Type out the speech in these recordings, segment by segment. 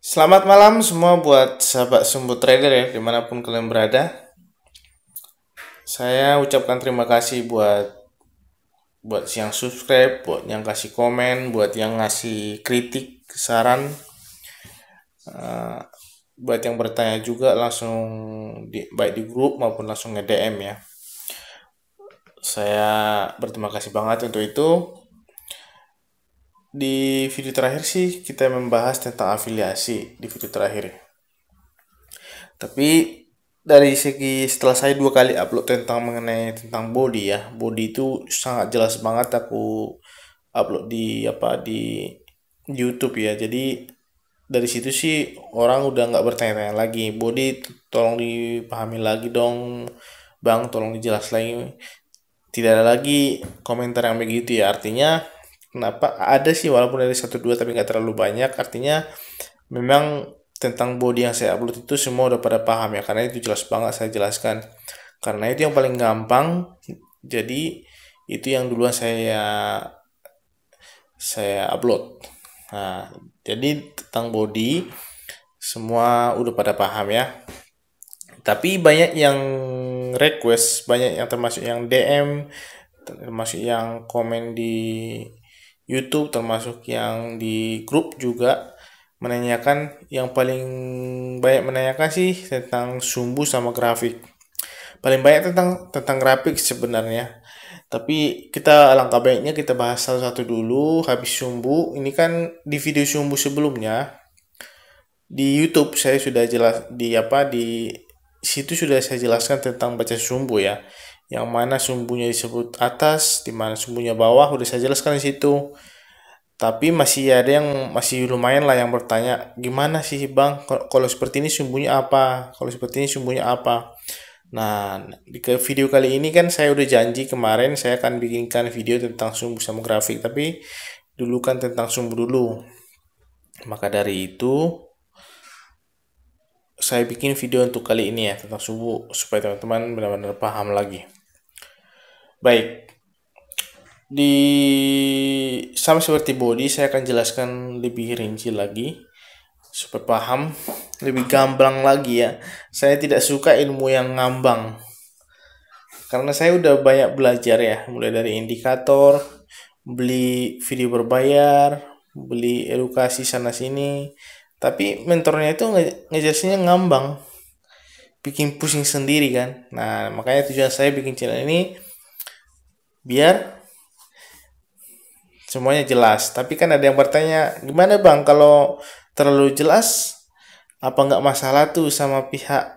Selamat malam semua buat sahabat Sumbu Trader ya, dimanapun kalian berada. Saya ucapkan terima kasih buat yang subscribe, buat yang kasih komen, buat yang ngasih kritik, saran, buat yang bertanya juga langsung baik di grup maupun langsung nge-DM ya. Saya berterima kasih banget untuk itu. Di video terakhir sih kita membahas tentang afiliasi di video terakhir. Tapi dari segi setelah saya 2 kali upload tentang body ya, body itu sangat jelas banget aku upload di YouTube ya. Jadi dari situ sih orang udah nggak bertanya-tanya lagi. Body tolong dipahami lagi dong, bang, tolong dijelas lagi. Tidak ada lagi komentar yang begitu ya. Artinya kenapa ada sih walaupun dari 1 2 tapi nggak terlalu banyak. Artinya memang tentang body yang saya upload itu semua udah pada paham ya, karena itu jelas banget saya jelaskan, karena itu yang paling gampang. Jadi itu yang duluan saya upload. Nah, jadi tentang body semua udah pada paham ya, tapi banyak yang request, banyak yang termasuk yang DM, termasuk yang komen di YouTube, termasuk yang di grup juga menanyakan, yang paling banyak menanyakan sih tentang sumbu sama grafik. Paling banyak tentang grafik sebenarnya. Tapi kita alangkah baiknya kita bahas satu-satu dulu habis sumbu. Ini kan di video sumbu sebelumnya di YouTube saya sudah jelas di situ sudah saya jelaskan tentang baca sumbu ya. Yang mana sumbunya disebut atas, di mana sumbunya bawah udah saya jelaskan di situ. Tapi masih ada yang masih lumayan lah yang bertanya, gimana sih bang, kalau seperti ini sumbunya apa? Kalau seperti ini sumbunya apa? Nah, di video kali ini kan saya udah janji kemarin saya akan bikinkan video tentang sumbu sama grafik. Tapi dulu kan tentang sumbu dulu. Maka dari itu, saya bikin video untuk kali ini ya tentang sumbu supaya teman-teman benar-benar paham lagi. Baik, di sama seperti body saya akan jelaskan lebih rinci lagi supaya paham lebih gamblang lagi ya. Saya tidak suka ilmu yang ngambang karena saya udah banyak belajar ya, mulai dari indikator, beli video berbayar, beli edukasi sana sini, tapi mentornya itu ngejelasinnya ngambang, bikin pusing sendiri kan. Nah, makanya tujuan saya bikin channel ini biar semuanya jelas. Tapi kan ada yang bertanya, gimana bang kalau terlalu jelas, apa nggak masalah tuh sama pihak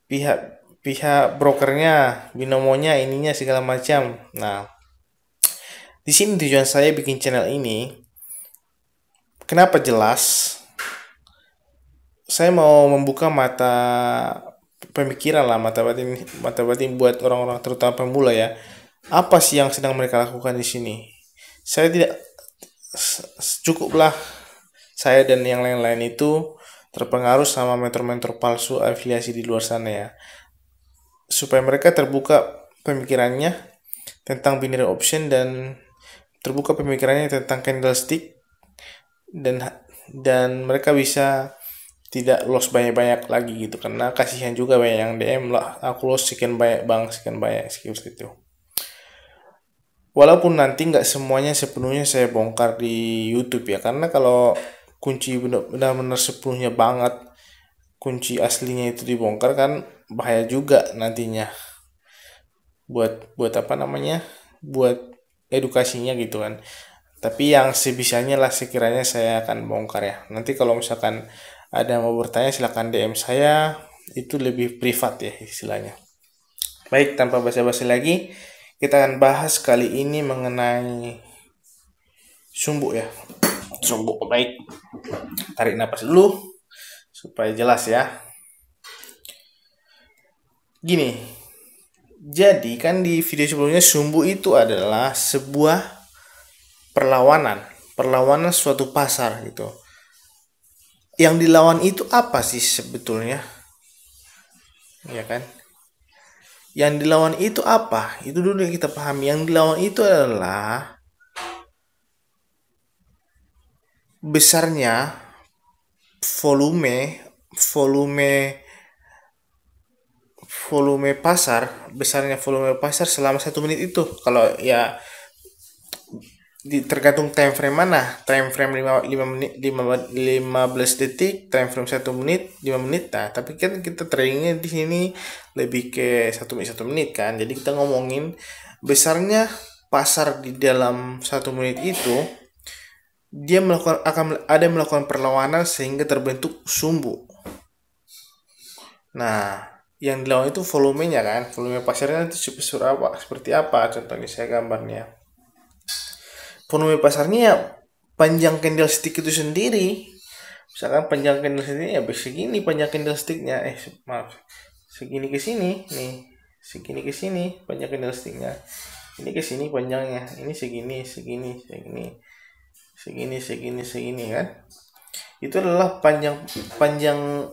pihak pihak brokernya, binomonya, ininya segala macam. Nah, di sini tujuan saya bikin channel ini, kenapa jelas? Saya mau membuka mata pemikiran lah, mata batin buat orang-orang terutama pemula ya. Apa sih yang sedang mereka lakukan di sini? Saya tidak cukuplah saya dan yang lain-lain itu terpengaruh sama mentor-mentor palsu afiliasi di luar sana ya. Supaya mereka terbuka pemikirannya tentang binary option dan terbuka pemikirannya tentang candlestick, dan mereka bisa tidak loss banyak-banyak lagi gitu, karena kasihan juga banyak yang DM lah, aku loss sekian banyak bang, sekian banyak, seperti itu. Walaupun nanti nggak semuanya sepenuhnya saya bongkar di YouTube ya, karena kalau kunci benar-benar sepenuhnya banget, kunci aslinya itu dibongkar kan bahaya juga nantinya buat apa namanya, buat edukasinya gitu kan. Tapi yang sebisanya lah sekiranya saya akan bongkar ya. Nanti kalau misalkan ada yang mau bertanya silahkan DM saya, itu lebih privat ya istilahnya. Baik, tanpa basa-basi lagi, kita akan bahas kali ini mengenai sumbu ya. Sumbu, baik. Tarik napas dulu supaya jelas ya. Gini, jadi kan di video sebelumnya sumbu itu adalah sebuah perlawanan suatu pasar gitu. Yang dilawan itu apa sih sebetulnya? Ya kan? Yang dilawan itu apa? Itu dulu yang kita pahami. Yang dilawan itu adalah besarnya volume volume volume pasar, besarnya volume pasar selama 1 menit itu. Kalau ya tergantung time frame mana, time frame 5 menit, 15 detik, time frame 1 menit, 5 menit. Nah, tapi kan kita tradingnya di sini lebih ke 1 menit kan. Jadi kita ngomongin besarnya pasar di dalam 1 menit itu, dia melakukan perlawanan sehingga terbentuk sumbu. Nah, yang dilawan itu volumenya kan, volume pasarnya itu seperti apa? Contohnya saya gambarnya. Volume pasarnya ya panjang candlestick itu sendiri. Misalkan panjang candlesticknya ya segini panjang candlesticknya. Maaf, segini ke sini nih, segini ke sini panjang candlesticknya. Ini ke sini panjangnya, ini segini, segini, segini, segini, segini, segini kan. Itu adalah panjang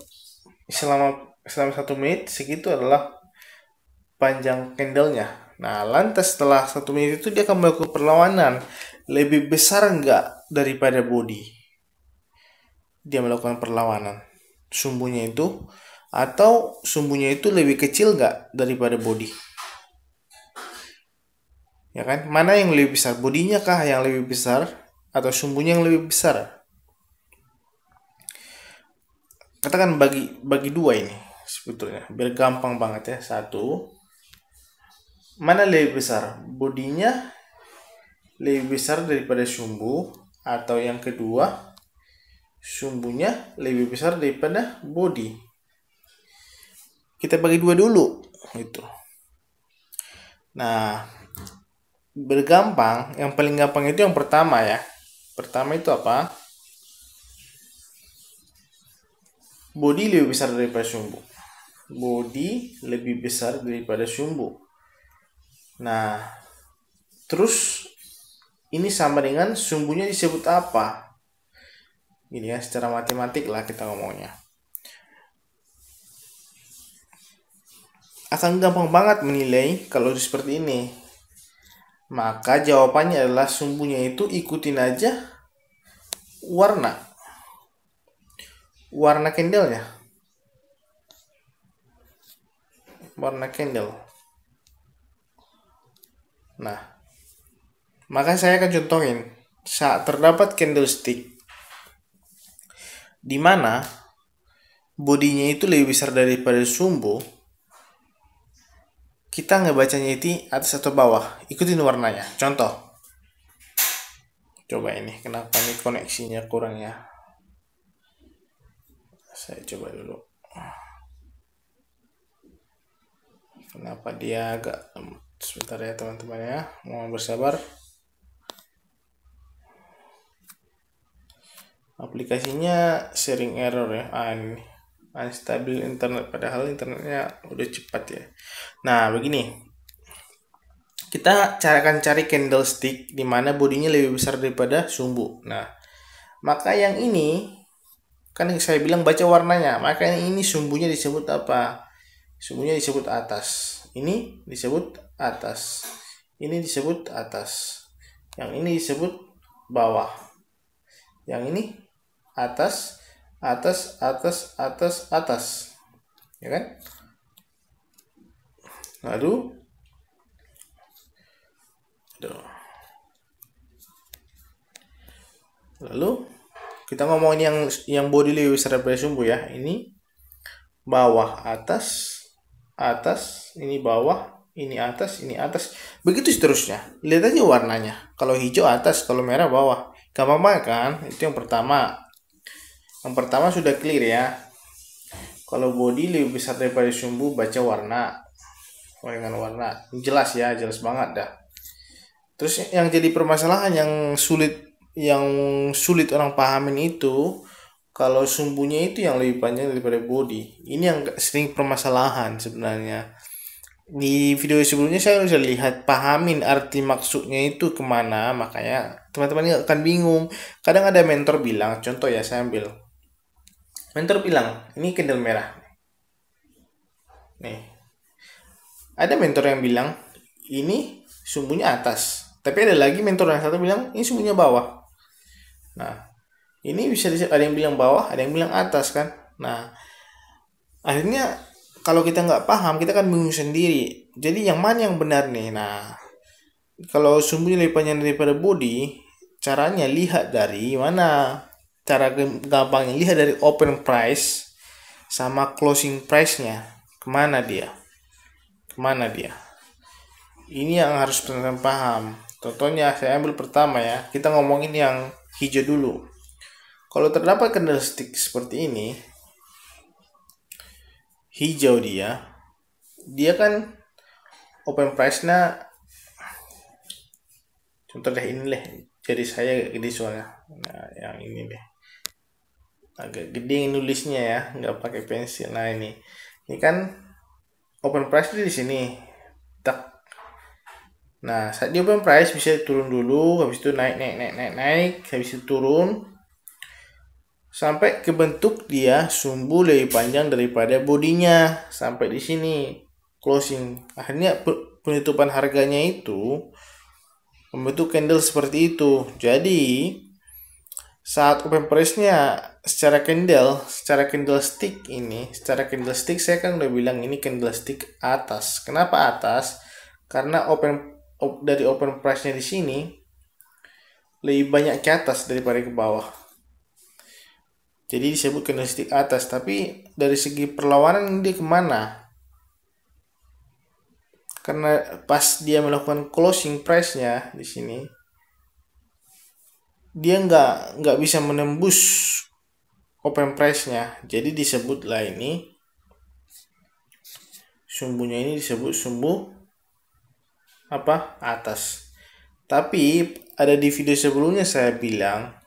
selama 1 menit, segitu adalah panjang candlenya. Nah, lantas setelah 1 menit itu dia akan melakukan perlawanan. Lebih besar enggak daripada body? Dia melakukan perlawanan. Sumbunya itu, atau sumbunya itu lebih kecil enggak daripada body? Ya kan? Mana yang lebih besar? Bodinya kah yang lebih besar? Atau sumbunya yang lebih besar? Katakan bagi dua ini sebetulnya. Biar gampang banget ya. Satu, mana lebih besar? Bodinya lebih besar daripada sumbu, atau yang kedua sumbunya lebih besar daripada body? Kita bagi dua dulu itu. Nah, bergampang, yang paling gampang itu yang pertama ya. Pertama itu apa? Body lebih besar daripada sumbu. Body lebih besar daripada sumbu. Nah, terus ini sama dengan sumbunya disebut apa? Ini ya, secara matematik lah kita ngomongnya. Akan gampang banget menilai kalau seperti ini. Maka jawabannya adalah sumbunya itu ikutin aja warna candlenya. Warna candle. Nah, maka saya akan contohin. Saat terdapat candlestick di mana bodinya itu lebih besar daripada sumbu, kita ngebacanya itu atas atau bawah, ikutin warnanya. Contoh, coba ini, kenapa ini koneksinya kurang ya? Saya coba dulu. Kenapa dia agak sebentar ya teman-teman ya, mohon bersabar. Aplikasinya sharing error ya. Ini unstable internet, padahal internetnya udah cepat ya. Nah, begini. Kita akan cari candlestick di mana bodinya lebih besar daripada sumbu. Nah, maka yang ini kan saya bilang baca warnanya. Maka yang ini sumbunya disebut apa? Sumbunya disebut atas. Ini disebut atas. Ini disebut atas. Yang ini disebut bawah. Yang ini atas, atas, atas, atas, atas. Ya kan? Lalu kita ngomongin yang body lebih besar daripada sumbu ya. Ini bawah, atas, atas, ini bawah, ini atas, ini atas. Begitu seterusnya. Lihat aja warnanya. Kalau hijau atas, kalau merah bawah. Gampang banget kan? Itu yang pertama. Yang pertama sudah clear ya. Kalau body lebih besar daripada sumbu, baca warna. Dengan warna. Jelas ya, jelas banget dah. Terus yang jadi permasalahan yang sulit orang pahamin itu, kalau sumbunya itu yang lebih panjang daripada body. Ini yang sering permasalahan sebenarnya. Di video sebelumnya saya sudah lihat, pahamin arti maksudnya itu kemana, makanya teman-teman akan bingung. Kadang ada mentor bilang, contoh ya, saya ambil mentor bilang ini candle merah nih. Ada mentor yang bilang ini sumbunya atas, tapi ada lagi mentor yang satu bilang ini sumbunya bawah. Nah, Ini bisa ada yang bilang bawah, ada yang bilang atas kan. Nah, akhirnya kalau kita nggak paham, kita kan bingung sendiri. Jadi yang mana yang benar nih? Nah, kalau sumbunya lebih panjang daripada body, caranya lihat dari mana? Cara gampangnya lihat dari open price sama closing price-nya. Kemana dia? Kemana dia? Ini yang harus benar-benar paham. Contohnya saya ambil pertama ya. Kita ngomongin yang hijau dulu. Kalau terdapat candlestick seperti ini, hijau dia kan open price-nya, contoh deh ini deh. Jadi saya agak gede soalnya. Nah, yang ini deh. Agak gede nulisnya ya, nggak pakai pensil. Nah ini kan open price di sini. Tak. Nah, saat di open price bisa turun dulu, habis itu naik, habis itu turun sampai kebentuk dia sumbu lebih panjang daripada bodinya sampai di sini closing. Akhirnya penutupan harganya itu membentuk candle seperti itu. Jadi saat open price-nya secara candlestick saya kan udah bilang ini candlestick atas. Kenapa atas? Karena dari open price-nya di sini lebih banyak ke atas daripada ke bawah. Jadi disebut candlestick atas, tapi dari segi perlawanan dia kemana? Karena pas dia melakukan closing price-nya di sini, dia nggak bisa menembus open price-nya. Jadi disebutlah ini sumbunya ini disebut sumbu apa? Atas. Tapi ada di video sebelumnya saya bilang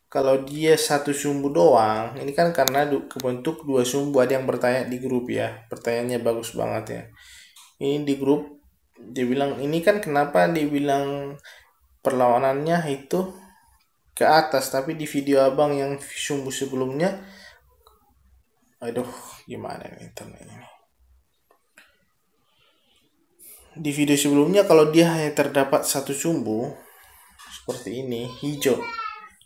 kalau dia satu sumbu doang, ini kan karena kebentuk dua sumbu. Ada yang bertanya di grup ya, pertanyaannya bagus banget ya. Ini di grup dia bilang ini kan kenapa dibilang perlawanannya itu ke atas, tapi di video abang yang sumbu sebelumnya, aduh gimana ini internet ini. Di video sebelumnya kalau dia hanya terdapat satu sumbu seperti ini hijau,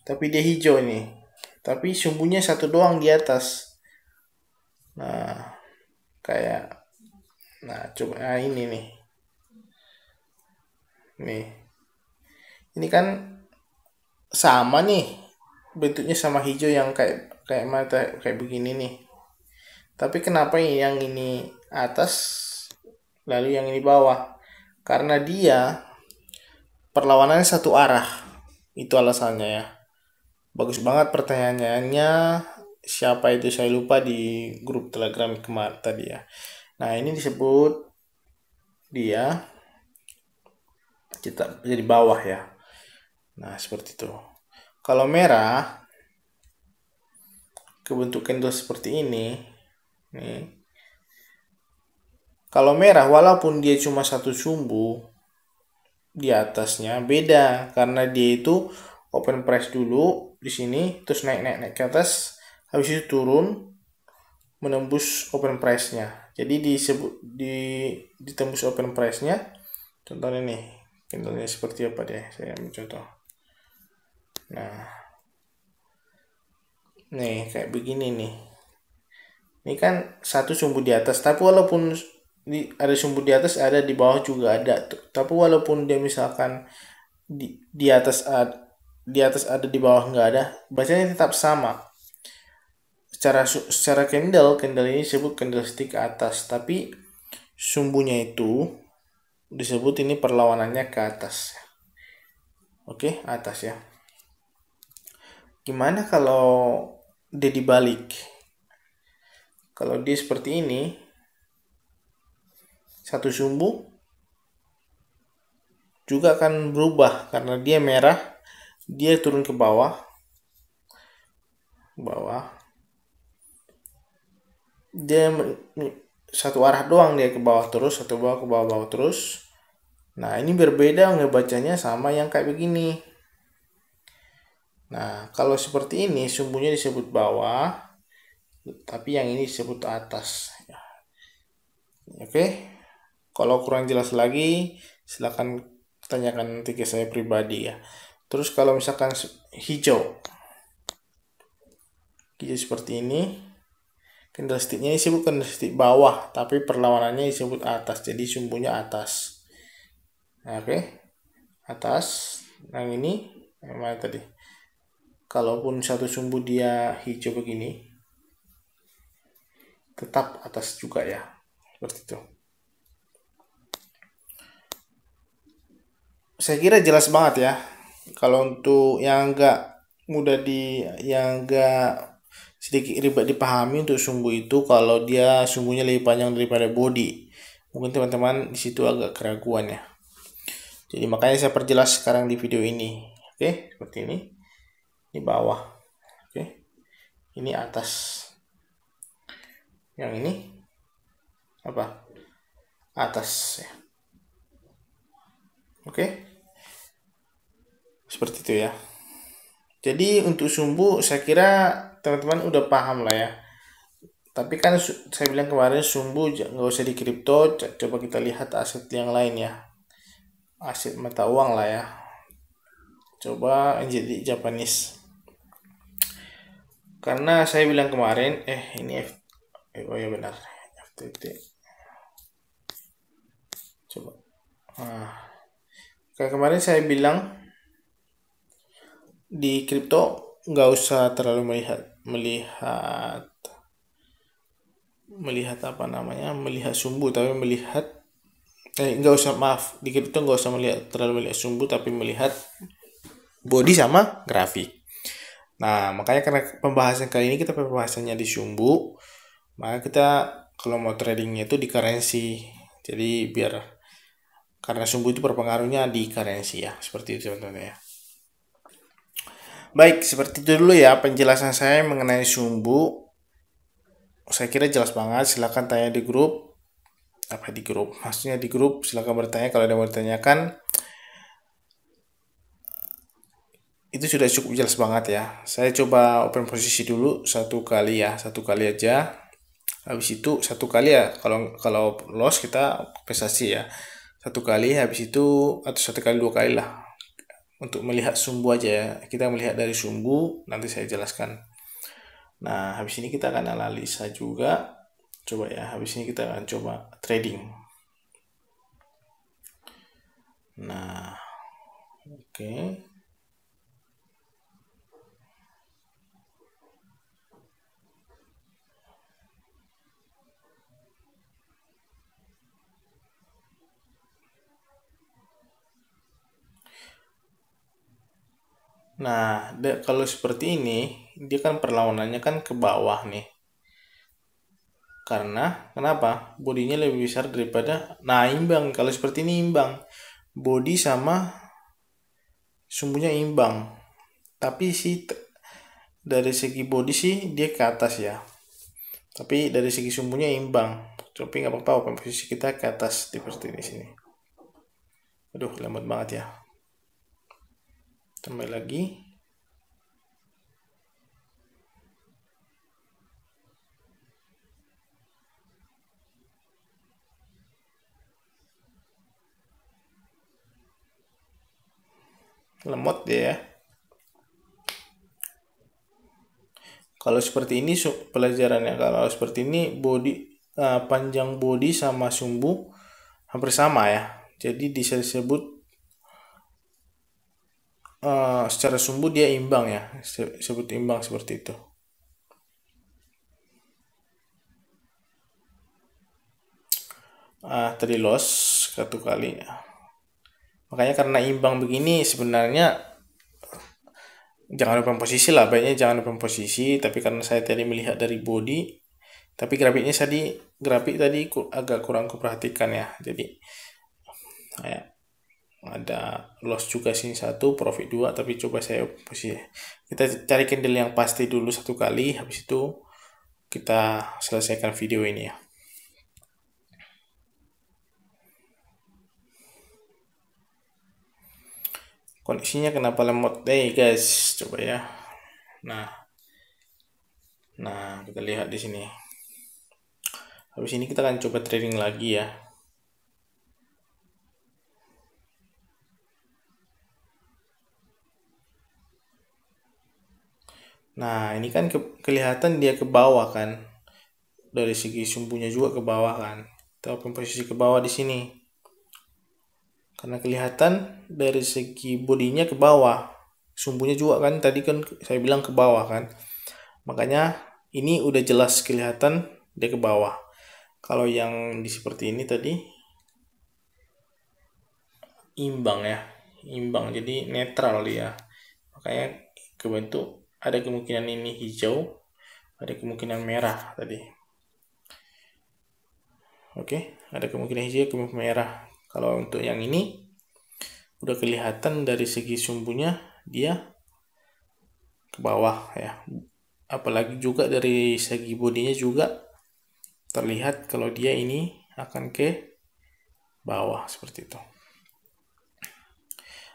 tapi dia hijau ini, tapi sumbunya satu doang di atas. Nah kayak coba ini ini kan sama nih bentuknya sama hijau yang kayak mata kayak begini nih, tapi kenapa yang ini atas lalu yang ini bawah? Karena dia perlawanannya satu arah, itu alasannya ya. Bagus banget pertanyaannya, siapa itu saya lupa di grup Telegram kemarin tadi ya. Nah ini disebut dia kita jadi bawah ya. Nah seperti itu. Kalau merah kebentuk candle seperti ini nih. Kalau merah walaupun dia cuma satu sumbu di atasnya beda, karena dia itu open price dulu di sini terus naik ke atas, habis itu turun menembus open price-nya. Jadi ditembus open price-nya. Contohnya nih, candle-nya seperti apa deh, saya ambil contoh. Nah, nih kayak begini nih. Ini kan satu sumbu di atas, tapi walaupun ada sumbu di atas, ada di bawah juga ada. Tapi walaupun dia misalkan di atas ada di bawah nggak ada, bacanya tetap sama. Secara candle ini disebut candlestick atas, tapi sumbunya itu disebut ini perlawanannya ke atas. Oke, atas ya. Gimana kalau dia dibalik? Kalau dia seperti ini, satu sumbu juga akan berubah karena dia merah, dia turun ke bawah, dia satu arah doang, dia ke bawah terus, satu bawah ke bawah terus. Nah ini berbeda ngebacanya sama yang kayak begini. Nah kalau seperti ini sumbunya disebut bawah, tapi yang ini disebut atas. Oke, kalau kurang jelas lagi silakan tanyakan nanti ke saya pribadi ya. Terus kalau misalkan hijau, hijau seperti ini. Candlesticknya disebut candlestick bawah, tapi perlawanannya disebut atas, jadi sumbunya atas. Nah, oke, atas. Yang ini yang mana tadi? Kalaupun satu sumbu dia hijau begini, tetap atas juga ya, seperti itu. Saya kira jelas banget ya. Kalau untuk yang agak sedikit ribet dipahami untuk sumbu itu, kalau dia sumbunya lebih panjang daripada body, mungkin teman-teman di situ agak keraguan ya. Jadi makanya saya perjelas sekarang di video ini. Oke, seperti ini. Ini bawah. Oke. Ini atas. Yang ini apa? Atas ya. Oke. Seperti itu ya. Jadi untuk sumbu saya kira teman-teman udah paham lah ya. Tapi kan saya bilang kemarin sumbu nggak usah di kripto, coba kita lihat aset yang lain ya. Aset mata uang lah ya. Coba jadi Japanese. Karena saya bilang kemarin, ini oh ya benar, FTT. Coba. Kayak kemarin saya bilang di kripto nggak usah terlalu melihat sumbu, tapi nggak usah, maaf, di kripto nggak usah terlalu melihat sumbu, tapi melihat body sama grafik. Nah, makanya karena pembahasan kali ini kita pembahasannya di sumbu, maka kita kalau mau tradingnya itu di currency. Jadi karena sumbu itu berpengaruhnya di currency ya, seperti itu teman-teman ya. Baik, seperti itu dulu ya penjelasan saya mengenai sumbu. Saya kira jelas banget. Silahkan tanya di grup. Maksudnya di grup, silahkan bertanya kalau ada yang mau ditanyakan. Itu sudah cukup jelas banget ya. Saya coba open posisi dulu satu kali aja. Habis itu satu kali ya. Kalau loss kita investasi ya. Satu kali, habis itu atau satu kali 2 kali lah. Untuk melihat sumbu aja ya. Kita melihat dari sumbu, nanti saya jelaskan. Nah, habis ini kita akan analisa juga. Coba ya, habis ini kita akan coba trading. Nah, oke. Nah, kalau seperti ini, dia kan perlawanannya kan ke bawah nih. Karena, kenapa? Bodinya lebih besar daripada, imbang. Kalau seperti ini imbang. Body sama sumbunya imbang. Tapi dari segi body sih dia ke atas ya. Tapi dari segi sumbunya imbang. Tapi nggak apa-apa, open posisi kita ke atas seperti ini sini. Aduh, lambat banget ya. Tambah lagi. Lemot dia ya. Kalau seperti ini pelajarannya, kalau seperti ini panjang body sama sumbu hampir sama ya. Jadi bisa disebut secara sumbu dia imbang ya. Sebut imbang seperti itu. Tadi loss satu kali. Makanya karena imbang begini sebenarnya jangan open posisi lah, baiknya jangan open posisi. Tapi karena saya tadi melihat dari body, tapi grafik tadi agak kurang kuperhatikan ya. Jadi ada loss juga sini 1, profit 2, tapi coba saya posisi. Kita cari candle yang pasti dulu satu kali, habis itu kita selesaikan video ini ya. Koneksinya kenapa lemot? Guys, coba ya. Nah, kita lihat di sini. Habis ini kita akan coba trading lagi ya. Nah, ini kan kelihatan dia ke bawah kan. Dari segi sumbunya juga ke bawah kan. Kita open posisi ke bawah di sini. Karena kelihatan dari segi bodinya ke bawah. Sumbunya juga kan tadi kan saya bilang ke bawah kan. Makanya ini udah jelas kelihatan dia ke bawah. Kalau yang di seperti ini tadi imbang ya. Imbang, jadi netral dia. Makanya kebentuk ada kemungkinan ini hijau, ada kemungkinan merah tadi. Oke, ada kemungkinan hijau, kemungkinan merah. Kalau untuk yang ini udah kelihatan dari segi sumbunya dia ke bawah ya. Apalagi juga dari segi bodinya juga terlihat kalau dia ini akan ke bawah seperti itu.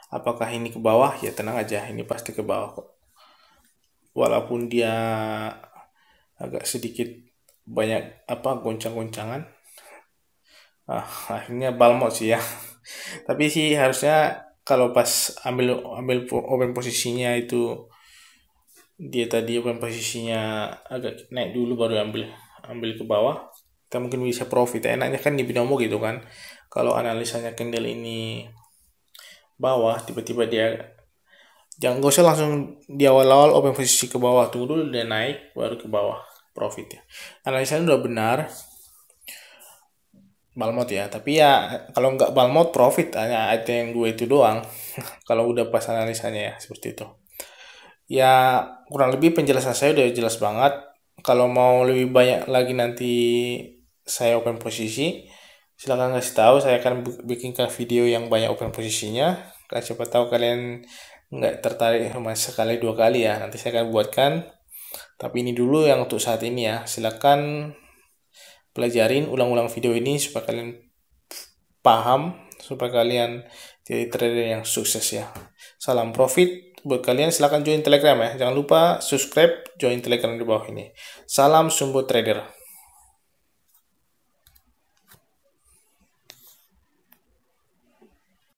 Apakah ini ke bawah? Ya tenang aja, ini pasti ke bawah kok. Walaupun dia agak sedikit banyak goncang-goncangan. Akhirnya balmot sih ya. Tapi sih harusnya kalau pas ambil open posisinya itu dia tadi open posisinya agak naik dulu baru ambil ke bawah, kita mungkin bisa profit. Enaknya kan di binomo gitu kan. Kalau analisanya candle ini bawah, tiba-tiba dia jangan, gak usah langsung di awal-awal open posisi ke bawah, tunggu dulu dia naik baru ke bawah profit ya. Analisanya udah benar, balmot ya. Tapi ya kalau nggak balmot profit hanya item yang dua itu doang. Kalau udah pas analisanya ya seperti itu. Ya kurang lebih penjelasan saya udah jelas banget. Kalau mau lebih banyak lagi nanti saya open posisi, silahkan kasih tahu. Saya akan bikinkan video yang banyak open posisinya. Kan siapa tahu kalian nggak tertarik cuma sekali dua kali ya. Nanti saya akan buatkan. Tapi ini dulu yang untuk saat ini ya. Silakan pelajarin ulang-ulang video ini supaya kalian paham, supaya kalian jadi trader yang sukses ya. Salam profit buat kalian. Silahkan join Telegram ya. Jangan lupa subscribe, join Telegram di bawah ini. Salam Sumbu Trader.